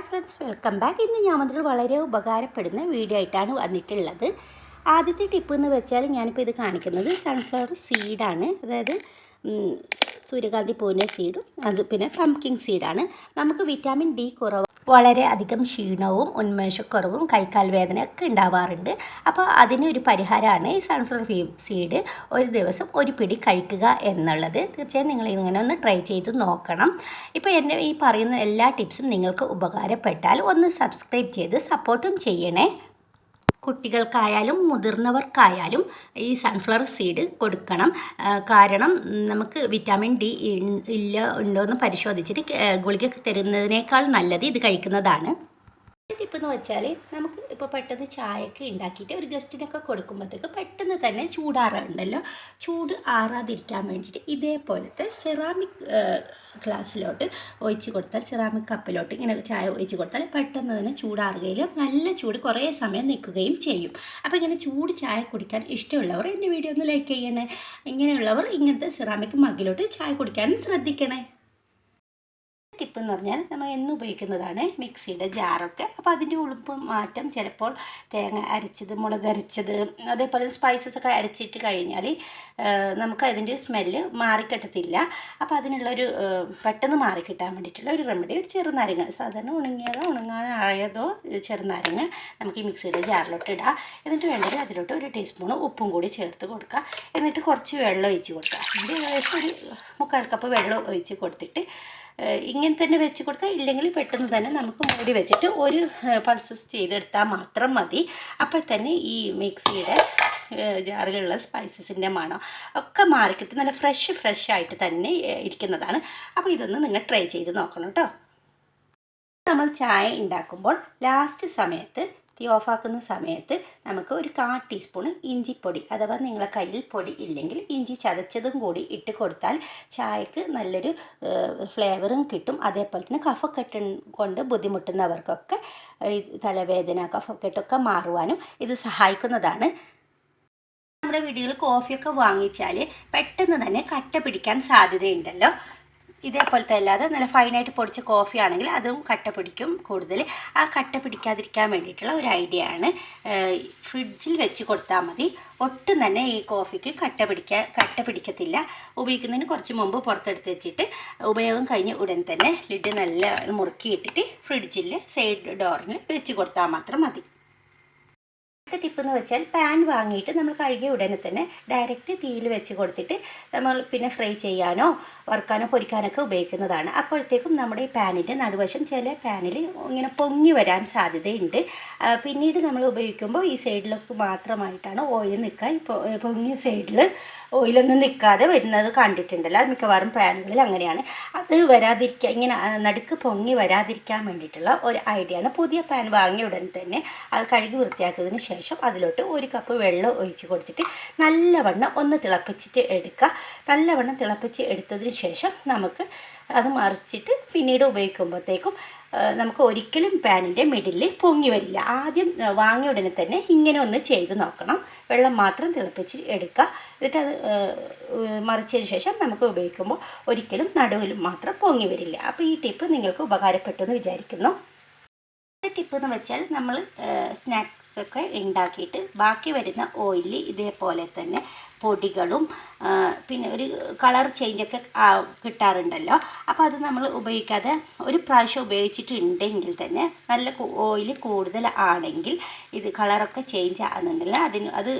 Friends, welcome back. ഇന്ന് ഞാൻ വന്നിട്ട് വളരെ ഉപകാരപ്പെടുന്ന വീഡിയോ ആയിട്ടാണ് വന്നിട്ടുള്ളത്. ആദ്യത്തെ ടിപ്പ് എന്ന് വെച്ചാൽ ഞാനിപ്പോൾ ഇത് കാണിക്കുന്നത് സൺഫ്ലവർ സീഡാണ്. അതായത് സൂര്യകാന്തി പൂവിൻ്റെ സീഡും അത് പിന്നെ പംകിൻ സീഡാണ്. നമുക്ക് വിറ്റാമിൻ ഡി കുറവ്, വളരെ അധികം ക്ഷീണവും ഉന്മേഷക്കുറവും കൈക്കാൽ വേദനയൊക്കെ ഉണ്ടാവാറുണ്ട്. അപ്പോൾ അതിനൊരു പരിഹാരമാണ് ഈ സൺഫ്ലവർ സീഡ് ഒരു ദിവസം ഒരു പിടി കഴിക്കുക എന്നുള്ളത്. തീർച്ചയായും നിങ്ങൾ ഇങ്ങനെ ഒന്ന് ട്രൈ ചെയ്ത് നോക്കണം. ഇപ്പോൾ എൻ്റെ ഈ പറയുന്ന എല്ലാ ടിപ്സും നിങ്ങൾക്ക് ഉപകാരപ്പെട്ടാൽ ഒന്ന് സബ്സ്ക്രൈബ് ചെയ്ത് സപ്പോർട്ടും ചെയ്യണേ. കുട്ടികൾക്കായാലും മുതിർന്നവർക്കായാലും ഈ സൺഫ്ലവർ സീഡ് കൊടുക്കണം. കാരണം നമുക്ക് വിറ്റാമിൻ ഡി ഉണ്ടോ എന്ന് പരിശോധിച്ചിട്ട് ഗുളിക തരുന്നതിനേക്കാൾ നല്ലത് ഇത് കഴിക്കുന്നതാണ്. ടിപ്പെന്ന് വെച്ചാൽ നമുക്ക് ഇപ്പോൾ പെട്ടെന്ന് ചായയൊക്കെ ഉണ്ടാക്കിയിട്ട് ഒരു ഗസ്റ്റിനൊക്കെ കൊടുക്കുമ്പോഴത്തേക്ക് പെട്ടെന്ന് തന്നെ ചൂടാറുണ്ടല്ലോ. ചൂട് ആറാതിരിക്കാൻ വേണ്ടിയിട്ട് ഇതേപോലത്തെ സെറാമിക് ഗ്ലാസ്സിലോട്ട് ഒഴിച്ച് കൊടുത്താൽ, സെറാമിക് കപ്പിലോട്ട് ഇങ്ങനെ ചായ ഒഴിച്ച് കൊടുത്താൽ പെട്ടെന്ന് തന്നെ ചൂടാറുകയും നല്ല ചൂട് കുറേ സമയം നിൽക്കുകയും ചെയ്യും. അപ്പോൾ ഇങ്ങനെ ചൂട് ചായ കുടിക്കാൻ ഇഷ്ടമുള്ളവർ എൻ്റെ വീഡിയോ ഒന്ന് ലൈക്ക് ചെയ്യണേ. ഇങ്ങനെയുള്ളവർ ഇങ്ങനത്തെ സെറാമിക് മഗ്ഗിലോട്ട് ചായ കുടിക്കാനും ശ്രദ്ധിക്കണേ. ടിപ്പ് എന്ന് പറഞ്ഞാൽ നമ്മൾ എന്നും ഉപയോഗിക്കുന്നതാണ് മിക്സിയുടെ ജാറൊക്കെ. അപ്പോൾ അതിൻ്റെ ഉളുപ്പ് മാറ്റം ചിലപ്പോൾ തേങ്ങ അരച്ചത്, മുളക് അരച്ചത്, അതേപോലെ സ്പൈസസ് ഒക്കെ അരച്ചിട്ട് കഴിഞ്ഞാൽ നമുക്ക് അതിൻ്റെ സ്മെല്ല് മാറിക്കിട്ടത്തില്ല. അപ്പോൾ അതിനുള്ളൊരു പെട്ടെന്ന് മാറിക്കിട്ടാൻ വേണ്ടിയിട്ടുള്ള ഒരു റെമഡി, ഒരു ചെറുനാരങ്ങ, സാധാരണ ഉണങ്ങാനായതോ ചെറുനാരങ്ങ നമുക്ക് ഈ മിക്സിയുടെ ജാറിലോട്ട് ഇടുക. എന്നിട്ട് വേണ്ടത് അതിലോട്ട് ഒരു ടീസ്പൂൺ ഉപ്പും കൂടി ചേർത്ത് കൊടുക്കുക. എന്നിട്ട് കുറച്ച് വെള്ളം ഒഴിച്ച് കൊടുക്കുക. ഇത് ഏകദേശം ഒരു 3/4 കപ്പ് വെള്ളം ഒഴിച്ച് കൊടുത്തിട്ട് ഇങ്ങനെ തന്നെ വെച്ച് കൊടുത്താൽ, ഇല്ലെങ്കിൽ പെട്ടെന്ന് തന്നെ നമുക്ക് മൂടി വെച്ചിട്ട് ഒരു പൾസസ് ചെയ്തെടുത്താൽ മാത്രം മതി. അപ്പോൾ തന്നെ ഈ മിക്സിയുടെ ജാറിലുള്ള സ്പൈസസിൻ്റെ മണം ഒക്കെ മാറിക്കിട്ട് നല്ല ഫ്രഷ് ആയിട്ട് തന്നെ ഇരിക്കുന്നതാണ്. അപ്പോൾ ഇതൊന്ന് നിങ്ങൾ ട്രൈ ചെയ്ത് നോക്കണം കേട്ടോ. നമ്മൾ ചായ ഉണ്ടാക്കുമ്പോൾ ലാസ്റ്റ് സമയത്ത്, തീ ഓഫാക്കുന്ന സമയത്ത് നമുക്ക് ഒരു 1/4 ടീസ്പൂൺ ഇഞ്ചിപ്പൊടി, അഥവാ നിങ്ങളെ കയ്യിൽ പൊടി ഇല്ലെങ്കിൽ ഇഞ്ചി ചതച്ചതും കൂടി ഇട്ട് കൊടുത്താൽ ചായക്ക് നല്ലൊരു ഫ്ലേവറും കിട്ടും. അതേപോലെ തന്നെ കഫക്കെട്ട് കൊണ്ട് ബുദ്ധിമുട്ടുന്നവർക്കൊക്കെ തലവേദന, കഫക്കെട്ടൊക്കെ മാറുവാനും ഇത് സഹായിക്കുന്നതാണ്. നമ്മുടെ വീടുകളിൽ കോഫിയൊക്കെ വാങ്ങിച്ചാൽ പെട്ടെന്ന് തന്നെ കട്ട പിടിക്കാൻ സാധ്യതയുണ്ടല്ലോ. ഇതേപോലത്തെ അല്ലാതെ നല്ല ഫൈനായിട്ട് പൊടിച്ച കോഫി ആണെങ്കിൽ അതും കട്ട പിടിക്കും കൂടുതൽ. ആ കട്ട പിടിക്കാതിരിക്കാൻ വേണ്ടിയിട്ടുള്ള ഒരു ഐഡിയ ആണ്. ഫ്രിഡ്ജിൽ വെച്ച് കൊടുത്താൽ മതി. ഒട്ടും തന്നെ ഈ കോഫിക്ക് കട്ട പിടിക്കത്തില്ല. ഉപയോഗിക്കുന്നതിന് കുറച്ച് മുമ്പ് പുറത്തെടുത്ത് വെച്ചിട്ട് ഉപയോഗം കഴിഞ്ഞ് ഉടൻ തന്നെ ലിഡ് നല്ല മുറുക്കിയിട്ടിട്ട് ഫ്രിഡ്ജിൽ സൈഡ് ഡോറിന് വെച്ച് കൊടുത്താൽ മാത്രം മതി. അടുത്ത ടിപ്പ് എന്ന് വെച്ചാൽ പാൻ വാങ്ങിയിട്ട് നമ്മൾ കഴുകിയ ഉടനെ തന്നെ ഡയറക്റ്റ് തീയിൽ വെച്ച് കൊടുത്തിട്ട് നമ്മൾ പിന്നെ ഫ്രൈ ചെയ്യാനോ വറുക്കാനോ പൊരിക്കാനൊക്കെ ഉപയോഗിക്കുന്നതാണ്. അപ്പോഴത്തേക്കും നമ്മുടെ ഈ പാനിൻ്റെ നടുവശം ചില പാനിൽ ഇങ്ങനെ പൊങ്ങി വരാൻ സാധ്യതയുണ്ട്. പിന്നീട് നമ്മൾ ഉപയോഗിക്കുമ്പോൾ ഈ സൈഡിലൊക്കെ മാത്രമായിട്ടാണ് ഓയിൽ നിൽക്കുക. ഇപ്പോൾ പൊങ്ങിയ സൈഡിൽ ഓയിലൊന്നും നിൽക്കാതെ വരുന്നത് കണ്ടിട്ടുണ്ടല്ലോ. മിക്കവാറും പാനുകളിൽ അങ്ങനെയാണ്. അത് വരാതിരിക്കാൻ, ഇങ്ങനെ നടുക്ക് പൊങ്ങി വരാതിരിക്കാൻ വേണ്ടിയിട്ടുള്ള ഒരു ഐഡിയ ആണ്. പുതിയ പാൻ വാങ്ങിയ ഉടൻ തന്നെ അത് കഴുകി വൃത്തിയാക്കിയതിന് ശേഷം അതിലോട്ട് 1 കപ്പ് വെള്ളം ഒഴിച്ച് കൊടുത്തിട്ട് നല്ലവണ്ണം ഒന്ന് തിളപ്പിച്ചിട്ട് എടുക്കുക. നല്ലവണ്ണം തിളപ്പിച്ച് എടുത്തതിന് ശേഷം നമുക്ക് അത് മറിച്ചിട്ട് പിന്നീട് ഉപയോഗിക്കുമ്പോഴത്തേക്കും നമുക്ക് ഒരിക്കലും പാനിൻ്റെ മിഡിലിൽ പൊങ്ങി വരില്ല. ആദ്യം വാങ്ങിയ ഉടനെ തന്നെ ഇങ്ങനെ ഒന്ന് ചെയ്ത് നോക്കണം. വെള്ളം മാത്രം തിളപ്പിച്ച് എടുക്കുക. എന്നിട്ട് അത് മറിച്ചതിന് ശേഷം നമുക്ക് ഉപയോഗിക്കുമ്പോൾ ഒരിക്കലും നടുവിലും മാത്രം പൊങ്ങി വരില്ല. അപ്പോൾ ഈ ടിപ്പ് നിങ്ങൾക്ക് ഉപകാരപ്പെട്ടു എന്ന് വിചാരിക്കുന്നു. ടിപ്പ് എന്ന് വെച്ചാൽ നമ്മൾ സ്നാക്സൊക്കെ ഉണ്ടാക്കിയിട്ട് ബാക്കി വരുന്ന ഓയിലിൽ ഇതേപോലെ തന്നെ പൊടികളും പിന്നെ ഒരു കളർ ചേഞ്ചൊക്കെ കിട്ടാറുണ്ടല്ലോ. അപ്പോൾ അത് നമ്മൾ ഉപയോഗിക്കാതെ ഒരു പ്രാവശ്യം ഉപയോഗിച്ചിട്ടുണ്ടെങ്കിൽ തന്നെ നല്ല ഓയിൽ കൂടുതൽ ആണെങ്കിൽ ഇത് കളറൊക്കെ ചേഞ്ച് ആകുന്നുണ്ടല്ലോ. അത്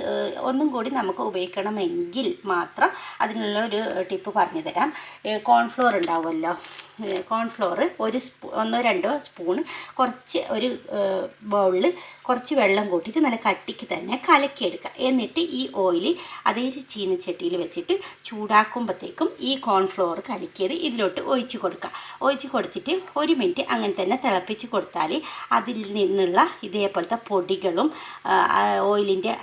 ഒന്നും കൂടി നമുക്ക് ഉപയോഗിക്കണമെങ്കിൽ മാത്രം അതിനുള്ള ഒരു ടിപ്പ് പറഞ്ഞു തരാം. കോൺഫ്ലോർ ഉണ്ടാവുമല്ലോ, കോൺഫ്ലോർ 1-2 സ്പൂൺ കുറച്ച് ഒരു ബൗളിൽ കുറച്ച് വെള്ളം കൂട്ടിയിട്ട് നല്ല കട്ടിക്ക് തന്നെ കലക്കിയെടുക്കുക. എന്നിട്ട് ഈ ഓയിൽ അതേ ചീനച്ചട്ടിയിൽ വെച്ചിട്ട് ചൂടാക്കുമ്പോഴത്തേക്കും ഈ കോൺഫ്ലോർ കലക്കിയത് ഇതിലോട്ട് ഒഴിച്ച് കൊടുക്കുക. ഒഴിച്ച് കൊടുത്തിട്ട് 1 മിനിറ്റ് അങ്ങനെ തന്നെ തിളപ്പിച്ച് കൊടുത്താൽ അതിൽ നിന്നുള്ള ഇതേപോലത്തെ പൊടികളും ഓയിലിൻ്റെ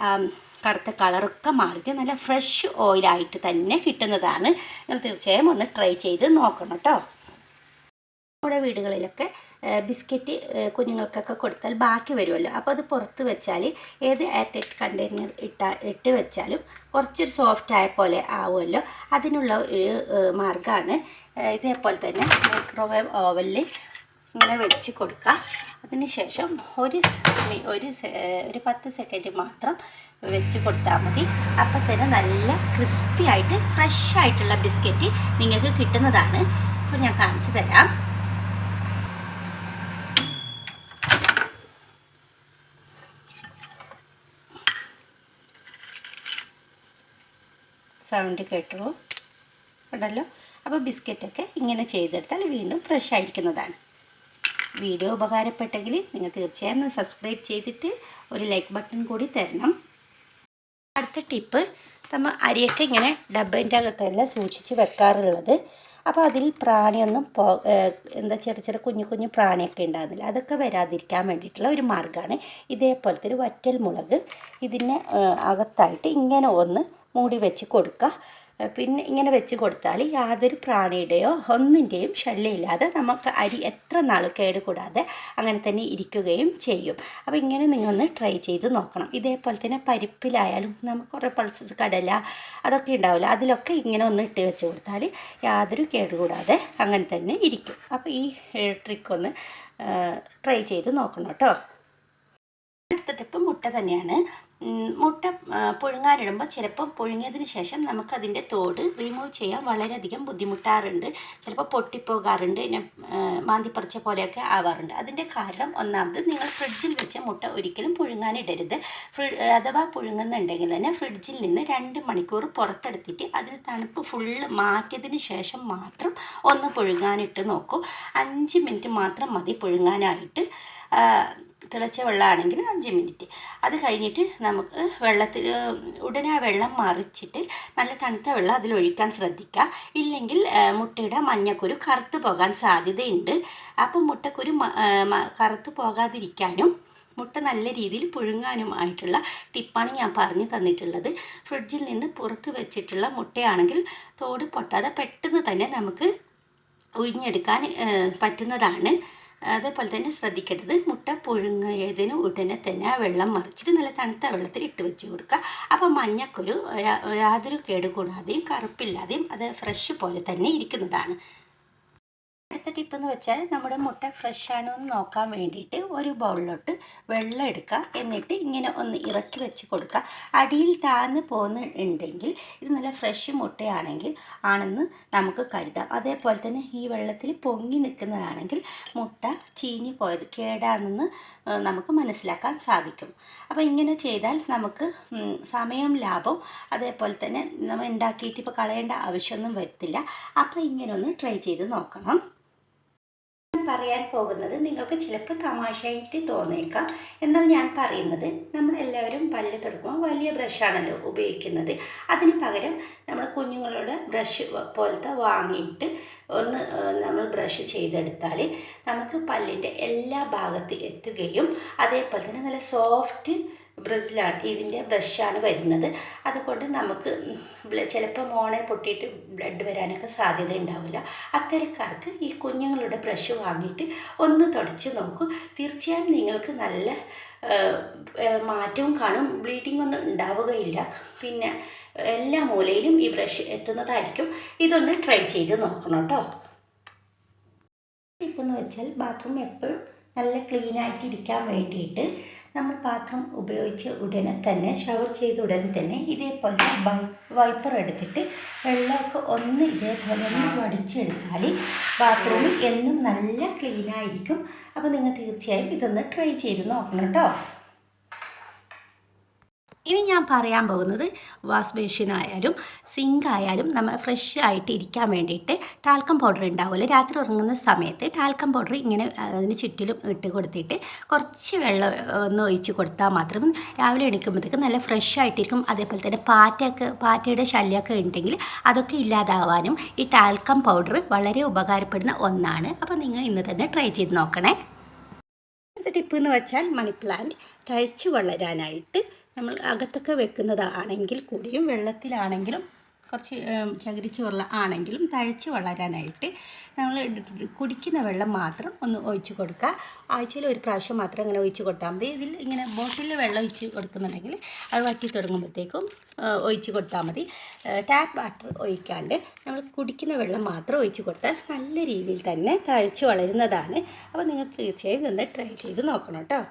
കറുത്ത കളറൊക്കെ മാറിയിട്ട് നല്ല ഫ്രഷ് ഓയിലായിട്ട് തന്നെ കിട്ടുന്നതാണ്. നിങ്ങൾ തീർച്ചയായും ഒന്ന് ട്രൈ ചെയ്ത് നോക്കണം കേട്ടോ. നമ്മുടെ വീടുകളിലൊക്കെ ബിസ്ക്കറ്റ് കുഞ്ഞുങ്ങൾക്കൊക്കെ കൊടുത്താൽ ബാക്കി വരുമല്ലോ. അപ്പോൾ അത് പുറത്ത് വെച്ചാൽ ഏത് എയർടൈറ്റ് കണ്ടെയ്നർ ഇട്ട് വെച്ചാലും കുറച്ചൊരു സോഫ്റ്റായ പോലെ ആവുമല്ലോ. അതിനുള്ള ഒരു മാർഗ്ഗമാണ്. ഇതേപോലെ തന്നെ മൈക്രോവേവ് ഓവനിൽ ഇങ്ങനെ വെച്ച് കൊടുക്കുക. അതിന് ശേഷം ഒരു 10 സെക്കൻഡ് മാത്രം വെച്ച് കൊടുത്താൽ മതി. അപ്പം തന്നെ നല്ല ക്രിസ്പി ആയിട്ട് ഫ്രഷ് ആയിട്ടുള്ള ബിസ്ക്കറ്റ് നിങ്ങൾക്ക് കിട്ടുന്നതാണ്. അപ്പോൾ ഞാൻ കാണിച്ചു തരാം. സൗണ്ട് കേട്ടോ ഉണ്ടല്ലോ. അപ്പോൾ ബിസ്ക്കറ്റൊക്കെ ഇങ്ങനെ ചെയ്തെടുത്താൽ വീണ്ടും ഫ്രഷ് ആയിരിക്കുന്നതാണ്. വീഡിയോ ഉപകാരപ്പെട്ടെങ്കിൽ നിങ്ങൾ തീർച്ചയായും സബ്സ്ക്രൈബ് ചെയ്തിട്ട് ഒരു ലൈക്ക് ബട്ടൺ കൂടി തരണം. അടുത്ത ടിപ്പ്, നമ്മൾ അരിയൊക്കെ ഇങ്ങനെ ഡബ്ബേൻ്റെ അകത്തല്ല സൂക്ഷിച്ച് വെക്കാറുള്ളത്. അപ്പോൾ അതിൽ പ്രാണിയൊന്നും ചെറിയ കുഞ്ഞു കുഞ്ഞു പ്രാണിയൊക്കെ ഉണ്ടാകുന്നില്ല, അതൊക്കെ വരാതിരിക്കാൻ വേണ്ടിയിട്ടുള്ള ഒരു മാർഗ്ഗമാണ് ഇതേപോലത്തെ ഒരു വറ്റൽ മുളക് ഇതിനെ അകത്തായിട്ട് ഇങ്ങനെ ഒന്ന് മൂടി വെച്ച് കൊടുക്കുക. പിന്നെ ഇങ്ങനെ വെച്ച് കൊടുത്താൽ യാതൊരു പ്രാണിയുടെയോ ഒന്നിൻ്റെയും ശല്യമില്ലാതെ നമുക്ക് അരി എത്ര നാൾ കേടുകൂടാതെ അങ്ങനെ തന്നെ ഇരിക്കുകയും ചെയ്യും. അപ്പോൾ ഇങ്ങനെ നിങ്ങളൊന്ന് ട്രൈ ചെയ്ത് നോക്കണം. ഇതേപോലെ തന്നെ പരിപ്പിലായാലും നമുക്ക് കുറേ പൾസസ് കടല അതൊക്കെ ഉണ്ടാവില്ല, അതിലൊക്കെ ഇങ്ങനെ ഒന്ന് ഇട്ട് വെച്ച് കൊടുത്താൽ യാതൊരു കേടുകൂടാതെ അങ്ങനെ തന്നെ ഇരിക്കും. അപ്പോൾ ഈ ട്രിക്കൊന്ന് ട്രൈ ചെയ്ത് നോക്കണം കേട്ടോ. അടുത്ത ടിപ്പ് മുട്ട തന്നെയാണ്. മുട്ട പുഴുങ്ങാനിടുമ്പോൾ ചിലപ്പം പുഴുങ്ങിയതിന് ശേഷം നമുക്കതിൻ്റെ തോട് റിമൂവ് ചെയ്യാൻ വളരെയധികം ബുദ്ധിമുട്ടാറുണ്ട്. ചിലപ്പോൾ പൊട്ടിപ്പോകാറുണ്ട്, പിന്നെ മാന്തിപ്പറിച്ച പോലെയൊക്കെ ആവാറുണ്ട്. അതിൻ്റെ കാരണം ഒന്നാമത്, നിങ്ങൾ ഫ്രിഡ്ജിൽ വെച്ച മുട്ട ഒരിക്കലും പുഴുങ്ങാനിടരുത്. അഥവാ പുഴുങ്ങുന്നുണ്ടെങ്കിൽ തന്നെ ഫ്രിഡ്ജിൽ നിന്ന് 2 മണിക്കൂർ പുറത്തെടുത്തിട്ട് അതിന് തണുപ്പ് ഫുള്ള് മാറ്റിയതിന് ശേഷം മാത്രം ഒന്ന് പുഴുങ്ങാനിട്ട് നോക്കൂ. 5 മിനിറ്റ് മാത്രം മതി പുഴുങ്ങാനായിട്ട്. തിളച്ച വെള്ളമാണെങ്കിൽ 5 മിനിറ്റ്. അത് കഴിഞ്ഞിട്ട് നമുക്ക് ഉടനെ ആ വെള്ളം മറിച്ചിട്ട് നല്ല തണുത്ത വെള്ളം അതിലൊഴിക്കാൻ ശ്രദ്ധിക്കുക. ഇല്ലെങ്കിൽ മുട്ടയുടെ മഞ്ഞക്കുരു കറുത്ത് പോകാൻ സാധ്യതയുണ്ട്. അപ്പം മുട്ടക്കുരു കറുത്ത് പോകാതിരിക്കാനും മുട്ട നല്ല രീതിയിൽ പുഴുങ്ങാനുമായിട്ടുള്ള ടിപ്പാണ് ഞാൻ പറഞ്ഞു തന്നിട്ടുള്ളത്. ഫ്രിഡ്ജിൽ നിന്ന് പുറത്ത് വെച്ചിട്ടുള്ള മുട്ടയാണെങ്കിൽ തോട് പൊട്ടാതെ പെട്ടെന്ന് തന്നെ നമുക്ക് ഉഴിഞ്ഞെടുക്കാൻ പറ്റുന്നതാണ്. അതേപോലെ തന്നെ ശ്രദ്ധിക്കേണ്ടത്, മുട്ട പുഴുങ്ങിയതിന് ഉടനെ തന്നെ ആ വെള്ളം മറിച്ചിട്ട് നല്ല തണുത്ത വെള്ളത്തിൽ ഇട്ട് വെച്ച് കൊടുക്കുക. അപ്പോൾ മഞ്ഞക്കുരു യാതൊരു കേടുകൂടാതെയും കറുപ്പില്ലാതെയും അത് ഫ്രഷ് പോലെ തന്നെ ഇരിക്കുന്നതാണ്. അടുത്ത ടിപ്പ് എന്ന് വെച്ചാൽ, നമ്മുടെ മുട്ട ഫ്രഷ് ആണോ എന്ന് നോക്കാൻ വേണ്ടിയിട്ട് ഒരു ബൗളിലോട്ട് വെള്ളം എടുക്കുക. എന്നിട്ട് ഇങ്ങനെ ഒന്ന് ഇറക്കി വെച്ച് കൊടുക്കുക. അടിയിൽ താഴ്ന്ന് പോകുന്നുണ്ടെങ്കിൽ ഇത് നല്ല ഫ്രഷ് മുട്ടയാണെങ്കിൽ ആണെന്ന് നമുക്ക് കരുതാം. അതേപോലെ തന്നെ ഈ വെള്ളത്തിൽ പൊങ്ങി നിൽക്കുന്നതാണെങ്കിൽ മുട്ട ചീഞ്ഞു പോയത് കേടാണെന്ന് നമുക്ക് മനസ്സിലാക്കാൻ സാധിക്കും. അപ്പോൾ ഇങ്ങനെ ചെയ്താൽ നമുക്ക് സമയം ലാഭം, അതേപോലെ തന്നെ നമ്മൾ ഉണ്ടാക്കിയിട്ട് ഇപ്പോൾ കളയേണ്ട ആവശ്യമൊന്നും വരത്തില്ല. അപ്പോൾ ഇങ്ങനെ ഒന്ന് ട്രൈ ചെയ്ത് നോക്കണം. പറയാൻ പോകുന്നത് നിങ്ങൾക്ക് ചിലപ്പോൾ തമാശയായിട്ട് തോന്നിയേക്കാം. എന്നാൽ ഞാൻ പറയുന്നത്, നമ്മളെല്ലാവരും പല്ല് തുടക്കുമ്പോൾ വലിയ ബ്രഷാണല്ലോ ഉപയോഗിക്കുന്നത്. അതിന് പകരം നമ്മൾ കുഞ്ഞുങ്ങളുടെ ബ്രഷ് പോലത്തെ വാങ്ങിയിട്ട് ഒന്ന് നമ്മൾ ബ്രഷ് ചെയ്തെടുത്താൽ നമുക്ക് പല്ലിൻ്റെ എല്ലാ ഭാഗത്ത് എത്തുകയും അതേപോലെ തന്നെ നല്ല സോഫ്റ്റ് ഇതിൻ്റെ ബ്രഷാണ് വരുന്നത്. അതുകൊണ്ട് നമുക്ക് ചിലപ്പോൾ മോണെ പൊട്ടിയിട്ട് ബ്ലഡ് വരാനൊക്കെ സാധ്യത ഉണ്ടാവില്ല. അത്തരക്കാർക്ക് ഈ കുഞ്ഞുങ്ങളുടെ ബ്രഷ് വാങ്ങിയിട്ട് ഒന്ന് തുടച്ച് നോക്കൂ. തീർച്ചയായും നിങ്ങൾക്ക് നല്ല മാറ്റവും കാണും. ബ്ലീഡിംഗ് ഒന്നും ഉണ്ടാവുകയില്ല. പിന്നെ എല്ലാ മൂലയിലും ഈ ബ്രഷ് എത്തുന്നതായിരിക്കും. ഇതൊന്ന് ട്രൈ ചെയ്ത് നോക്കണം കേട്ടോ. ടിപ്പെന്ന് വെച്ചാൽ, ബാത്റൂം എപ്പോഴും നല്ല ക്ലീനായിട്ടിരിക്കാൻ വേണ്ടിയിട്ട് നമ്മൾ പാത്രം ഉപയോഗിച്ച് ഉടനെ തന്നെ, ഷവർ ചെയ്ത ഉടനെ തന്നെ ഇതേപോലെ വൈപ്പർ എടുത്തിട്ട് വെള്ളമൊക്കെ ഒന്ന് ഇതേപോലെ ഒന്ന് വടിച്ചെടുത്താൽ ബാത്റൂമിൽ എന്നും നല്ല ക്ലീനായിരിക്കും. അപ്പോൾ നിങ്ങൾ തീർച്ചയായും ഇതൊന്ന് ട്രൈ ചെയ്ത് നോക്കണം കേട്ടോ. ഇനി ഞാൻ പറയാൻ പോകുന്നത്, വാഷ് ബേസിനായാലും സിങ്കായാലും നമ്മൾ ഫ്രഷ് ആയിട്ട് ഇരിക്കാൻ വേണ്ടിയിട്ട് ടാൽക്കം പൗഡർ ഉണ്ടാവുമല്ലോ. രാത്രി ഉറങ്ങുന്ന സമയത്ത് ടാൽക്കം പൗഡർ ഇങ്ങനെ അതിന് ചുറ്റിലും ഇട്ട് കൊടുത്തിട്ട് കുറച്ച് വെള്ളം ഒന്ന് ഒഴിച്ച് കൊടുത്താൽ മാത്രം രാവിലെ എണീക്കുമ്പോഴത്തേക്ക് നല്ല ഫ്രഷ് ആയിട്ടിരിക്കും. അതേപോലെ തന്നെ പാറ്റയുടെ ശല്യമൊക്കെ ഉണ്ടെങ്കിൽ അതൊക്കെ ഇല്ലാതാവാനും ഈ ടാൽക്കം പൗഡർ വളരെ ഉപകാരപ്പെടുന്ന ഒന്നാണ്. അപ്പോൾ നിങ്ങൾ ഇന്ന് തന്നെ ട്രൈ ചെയ്ത് നോക്കണേ. അടുത്ത ടിപ്പ് എന്ന് വെച്ചാൽ, മണി പ്ലാന്റ് തഴച്ച് വളരാനായിട്ട് നമ്മൾ അകത്തൊക്കെ വെക്കുന്നതാണെങ്കിൽ കൂടിയും വെള്ളത്തിലാണെങ്കിലും കുറച്ച് ചകിരിച്ചോറുള്ള ആണെങ്കിലും തഴച്ച് വളരാനായിട്ട് നമ്മൾ കുടിക്കുന്ന വെള്ളം മാത്രം ഒന്ന് ഒഴിച്ച് കൊടുക്കുക. ആഴ്ചയിൽ ഒരു പ്രാവശ്യം മാത്രം അങ്ങനെ ഒഴിച്ച് കൊടുത്താൽ മതി. ഇതിൽ ഇങ്ങനെ ബോട്ടിലിൽ വെള്ളം ഒഴിച്ച് കൊടുക്കുന്നുണ്ടെങ്കിൽ അത് വറ്റി തുടങ്ങുമ്പോഴത്തേക്കും ഒഴിച്ച് കൊടുത്താൽ മതി. ടാപ്പ് വാട്ടർ ഒഴിക്കാണ്ട് നമ്മൾ കുടിക്കുന്ന വെള്ളം മാത്രം ഒഴിച്ച് കൊടുത്താൽ നല്ല രീതിയിൽ തന്നെ തഴച്ച് വളരുന്നതാണ്. അപ്പോൾ നിങ്ങൾ തീർച്ചയായും ഇതൊന്ന് ട്രൈ ചെയ്ത് നോക്കണം കേട്ടോ.